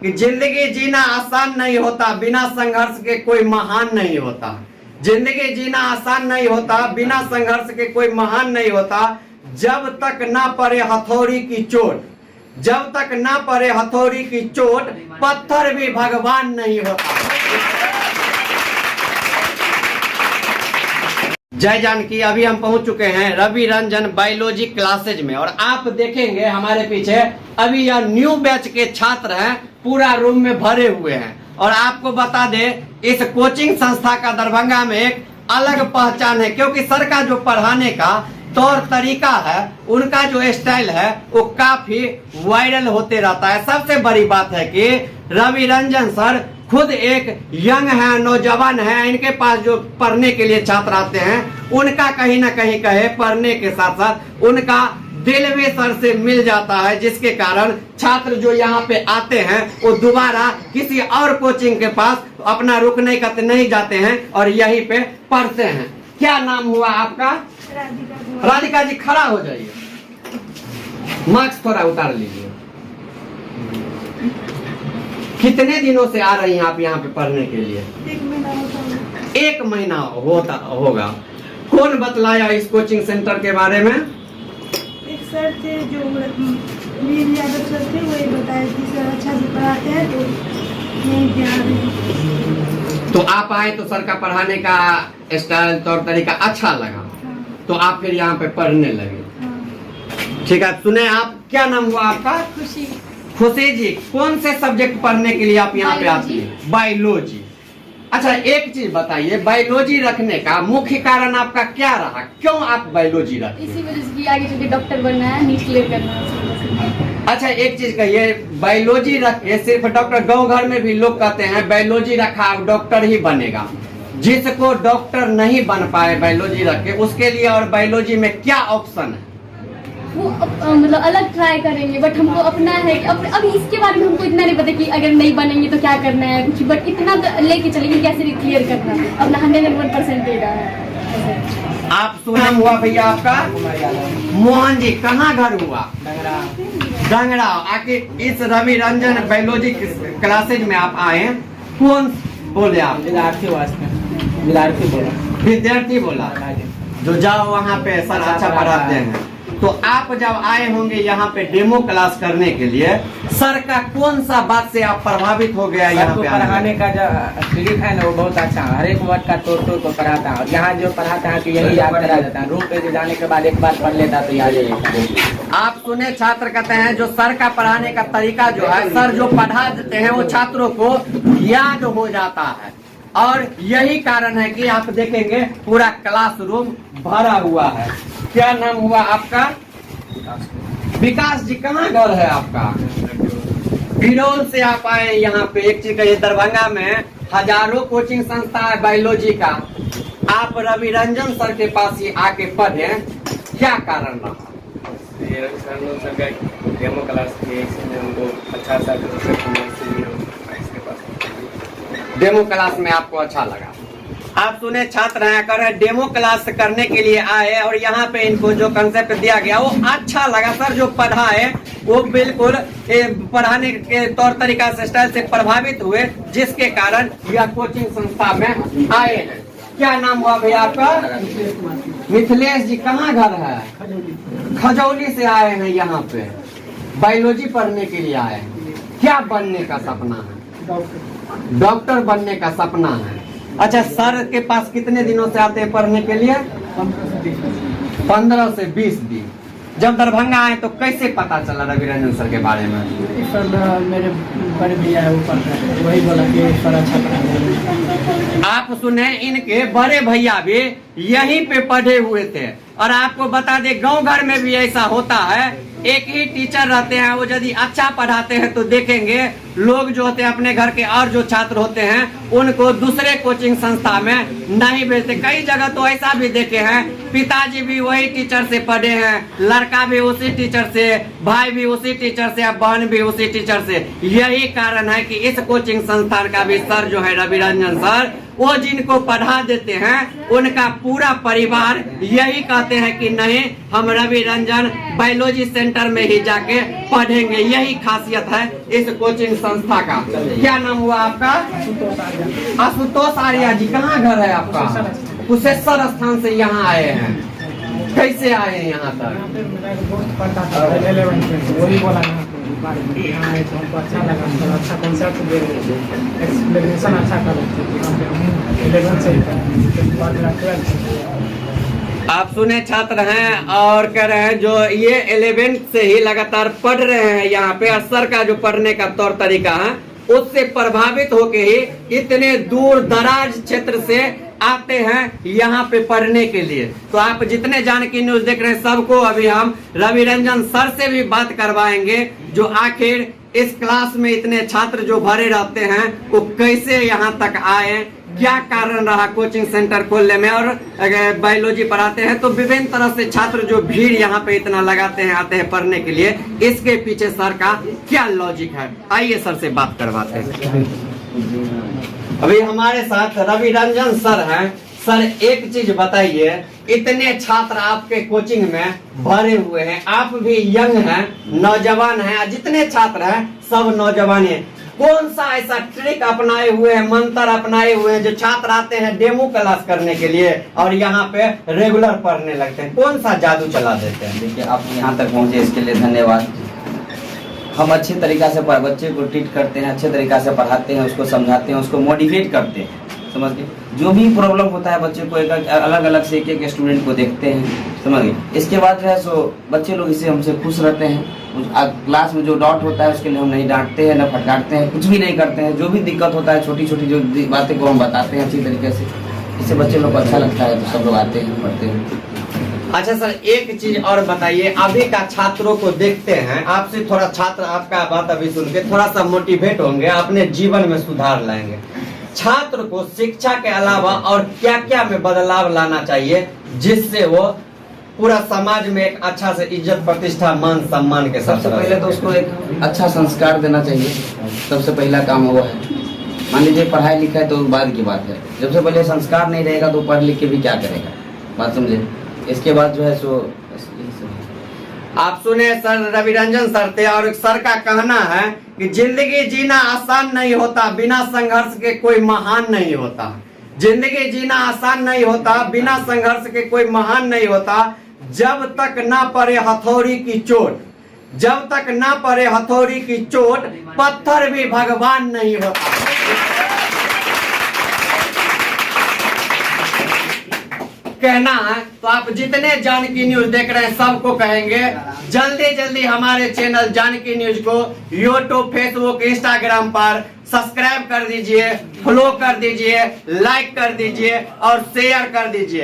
कि जिंदगी जीना आसान नहीं होता, बिना संघर्ष के कोई महान नहीं होता। जिंदगी जीना आसान नहीं होता, बिना संघर्ष के कोई महान नहीं होता। जब तक ना पड़े हथौड़ी की चोट, जब तक ना पड़े हथौड़ी की चोट, पत्थर भी भगवान नहीं होता। जय जानकी। अभी हम पहुंच चुके हैं रवि रंजन बायोलॉजी क्लासेज में, और आप देखेंगे हमारे पीछे अभी यह न्यू बैच के छात्र हैं, पूरा रूम में भरे हुए हैं। और आपको बता दे, इस कोचिंग संस्था का दरभंगा में एक अलग पहचान है, क्योंकि सर का जो पढ़ाने का तौर तरीका है, उनका जो स्टाइल है, वो काफी वायरल होते रहता है। सबसे बड़ी बात है कि रवि रंजन सर खुद एक यंग है, नौजवान है। इनके पास जो पढ़ने के लिए छात्र आते हैं, उनका कहीं ना कहीं कहे पढ़ने के साथ साथ उनका दिल भी सर से मिल जाता है, जिसके कारण छात्र जो यहाँ पे आते हैं वो दोबारा किसी और कोचिंग के पास अपना रुकने का नहीं जाते हैं और यहीं पे पढ़ते हैं। क्या नाम हुआ आपका? राधिका जी, खड़ा हो जाइए, मास्क थोड़ा उतार लीजिए। कितने दिनों से आ रही हैं आप यहाँ पे पढ़ने के लिए? 1 महीना होता है। 1 महीना होता होगा। कौन बतलाया इस कोचिंग सेंटर के बारे में? एक सर थे जो वीर यादव सर थे, वही बताया कि सर अच्छा से पढ़ाते हैं, तो यहीं पे आ रहे हैं। तो आप आए तो सर का पढ़ाने का स्टाइल तौर तरीका अच्छा लगा, हाँ। तो आप फिर यहाँ पे पढ़ने लगे। हाँ। ठीक है, सुने आप, क्या नाम हुआ आपका? खुशी। खुशी जी, कौन से सब्जेक्ट पढ़ने के लिए आप यहाँ पे आती हैं? बायोलॉजी। अच्छा, एक चीज बताइए, बायोलॉजी रखने का मुख्य कारण आपका क्या रहा? क्यों आप बायोलॉजी रखते हैं? इसी वजह से कि आगे चल के डॉक्टर बनना है, नीट क्लियर करना है। अच्छा, एक चीज कहिए, बायोलॉजी रख के सिर्फ डॉक्टर, गांव घर में भी लोग कहते हैं बायोलॉजी रखा अब डॉक्टर ही बनेगा। जिसको डॉक्टर नहीं बन पाए बायोलॉजी रख के, उसके लिए और बायोलॉजी में क्या ऑप्शन है? वो मतलब अलग ट्राई करेंगे, बट हमको अपना है कि अभी इसके बारे में हमको इतना नहीं पता कि अगर नहीं बनेंगे तो क्या करना है कुछ, बट इतना तो लेके चलेंगे कैसे क्लियर करना है, अपना 101% देगा है। आप सुनाम हुआ भैया आपका? मोहन जी, कहाँ घर हुआ? डंगरा। आके इस रवि रंजन बायोलॉजी क्लासेज में आप आए, कौन बोले आप? विद्यार्थी बोला जो जाओ वहाँ पे सर अच्छा पढ़ाते हैं। तो आप जब आए होंगे यहाँ पे डेमो क्लास करने के लिए, सर का कौन सा बात से आप प्रभावित हो गया? यहाँ पे पढ़ाने का जो तरीका है ना, वो बहुत अच्छा है। हर एक वर्ड का तोड़ तोड़ को पढ़ाता है, और यहाँ जो पढ़ाता है कि यही याद करा जाता है। रूम पे जाने के बाद एक बार पढ़ लेता तो याद है। आप सुने, छात्र कहते हैं जो सर का पढ़ाने का तरीका जो है, सर जो पढ़ा देते हैं वो छात्रों को याद हो जाता है। और यही कारण है कि आप देखेंगे पूरा क्लासरूम भरा हुआ है। क्या नाम हुआ आपका? विकास जी, कहाँ घर है आपका? बिरौल से आप आए यहाँ पे। एक चीज कहिए, दरभंगा में हजारों कोचिंग संस्था है बायोलॉजी का, आप रवि रंजन सर के पास ही आके पढ़े, क्या कारण रहा? डेमो क्लास थी, उनको अच्छा सा डेमो क्लास में आपको अच्छा लगा। आप सुने, छात्र हैं कर डेमो क्लास करने के लिए आए, और यहाँ पे इनको जो कंसेप्ट दिया गया वो अच्छा लगा। सर जो पढ़ाए वो बिल्कुल पढ़ाने के तौर तरीका से, स्टाइल से प्रभावित हुए, जिसके कारण यह कोचिंग संस्था में आए हैं। क्या नाम हुआ भैया आपका? मिथिलेश जी, कहाँ घर है? खजौली से आए हैं यहाँ पे, बायोलॉजी पढ़ने के लिए आए हैं। क्या बनने का सपना है? डॉक्टर बनने का सपना है। अच्छा, सर के पास कितने दिनों से आते हैं पढ़ने के लिए? 15 से 20 दिन। जब दरभंगा आए तो कैसे पता चला रवि रंजन सर के बारे में? सर मेरे बड़े भैया है, वो पढ़ता है, वही बोला कि सर अच्छा पढ़ाते। आप सुने, इनके बड़े भैया भी यहीं पे पढ़े हुए थे। और आपको बता दे, गांव घर में भी ऐसा होता है, एक ही टीचर रहते हैं, वो यदि अच्छा पढ़ाते हैं तो देखेंगे लोग जो होते हैं अपने घर के और जो छात्र होते हैं उनको दूसरे कोचिंग संस्था में नहीं भेजते। कई जगह तो ऐसा भी देखे हैं, पिताजी भी वही टीचर से पढ़े हैं, लड़का भी उसी टीचर से, भाई भी उसी टीचर से, बहन भी उसी टीचर से। यही कारण है कि इस कोचिंग संस्थान का भी सर जो है रवि रंजन सर, वो जिनको पढ़ा देते हैं उनका पूरा परिवार यही कहते हैं कि नहीं, हम रवि रंजन बायोलॉजी सेंटर में ही जाके पढ़ेंगे। यही खासियत है इस कोचिंग संस्था का। क्या नाम हुआ आपका? आशुतोष आर्या जी। कहाँ घर है आपका? कुशेश्वर स्थान से यहाँ आए हैं। कैसे आए हैं यहाँ तक? वही बोला यहाँ आए तो हमको अच्छा लगा, मतलब अच्छा कॉन्सेप्ट दे रहे थे, एक्सप्लेनेशन अच्छा कर रहे थे। 11 से ही कर, बाद में 12। आप सुने छात्र हैं और कह रहे हैं जो ये 11th से ही लगातार पढ़ रहे हैं यहाँ पे, और सर का जो पढ़ने का तौर तरीका है उससे प्रभावित होके ही इतने दूर दराज क्षेत्र से आते हैं यहाँ पे पढ़ने के लिए। तो आप जितने जानकी न्यूज देख रहे हैं सबको अभी हम रवि रंजन सर से भी बात करवाएंगे, जो आखिर इस क्लास में इतने छात्र जो भरे रहते हैं वो कैसे यहाँ तक आए, क्या कारण रहा कोचिंग सेंटर खोलने में। और अगर बायोलॉजी पढ़ाते हैं तो विभिन्न तरह से छात्र जो भीड़ यहाँ पे इतना लगाते हैं, आते हैं पढ़ने के लिए, इसके पीछे सर का क्या लॉजिक है। आइए सर से बात करवाते हैं। अभी हमारे साथ रवि रंजन सर हैं। सर एक चीज बताइए, इतने छात्र आपके कोचिंग में भरे हुए हैं, आप भी यंग हैं, नौजवान हैं, जितने छात्र हैं सब नौजवान हैं, कौन सा ऐसा ट्रिक अपनाए हुए हैं, मंत्र अपनाए हुए हैं जो छात्र आते हैं डेमो क्लास करने के लिए और यहाँ पे रेगुलर पढ़ने लगते हैं? कौन सा जादू चला देते हैं? देखिए, आप यहाँ तक पहुँचे इसके लिए धन्यवाद। हम अच्छे तरीका से बच्चे को ट्रीट करते हैं, अच्छे तरीका से पढ़ाते हैं, उसको समझाते हैं, उसको मोटिवेट करते हैं, समझ गए। जो भी प्रॉब्लम होता है बच्चे को एक अलग अलग से एक स्टूडेंट को देखते हैं, समझ गए। इसके बाद जो है सो बच्चे लोग इससे हमसे खुश रहते हैं। क्लास में जो डाउट होता है उसके लिए हम नहीं डांटते हैं, न फटकारते हैं, कुछ भी नहीं करते हैं। जो भी दिक्कत होता है छोटी छोटी जो बातें को हम बताते हैं अच्छी तरीके से, इससे बच्चे लोग को अच्छा लगता है तो सब लोग आते हैं, पढ़ते हैं। अच्छा सर एक चीज और बताइए, अभी का छात्रों को देखते हैं, आपसे थोड़ा छात्र आपका बात अभी सुन के थोड़ा सा मोटिवेट होंगे, अपने जीवन में सुधार लाएंगे। छात्र को शिक्षा के अलावा और क्या क्या में बदलाव लाना चाहिए जिससे वो पूरा समाज में एक अच्छा से इज्जत प्रतिष्ठा मान सम्मान के साथ? सबसे पहले तो उसको एक अच्छा संस्कार देना चाहिए, सबसे पहला काम वो है। मान लीजिए पढ़ाई लिखाई तो बाद की बात है, जब से पहले संस्कार नहीं रहेगा तो पढ़ लिख के भी क्या करेगा, बात समझे। इसके बाद जो है सो आप सुने सर रवि रंजन सर थे, और सर का कहना है कि जिंदगी जीना आसान नहीं होता, बिना संघर्ष के कोई महान नहीं होता। जिंदगी जीना आसान नहीं होता, बिना संघर्ष के कोई महान नहीं होता। जब तक ना पड़े हथौड़ी की चोट, जब तक ना पड़े हथौड़ी की चोट, पत्थर भी भगवान नहीं होता। कहना है तो आप जितने जानकी न्यूज देख रहे हैं सबको कहेंगे जल्दी जल्दी हमारे चैनल जानकी न्यूज को यूट्यूब, फेसबुक, इंस्टाग्राम पर सब्सक्राइब कर दीजिए, फॉलो कर दीजिए, लाइक कर दीजिए और शेयर कर दीजिए।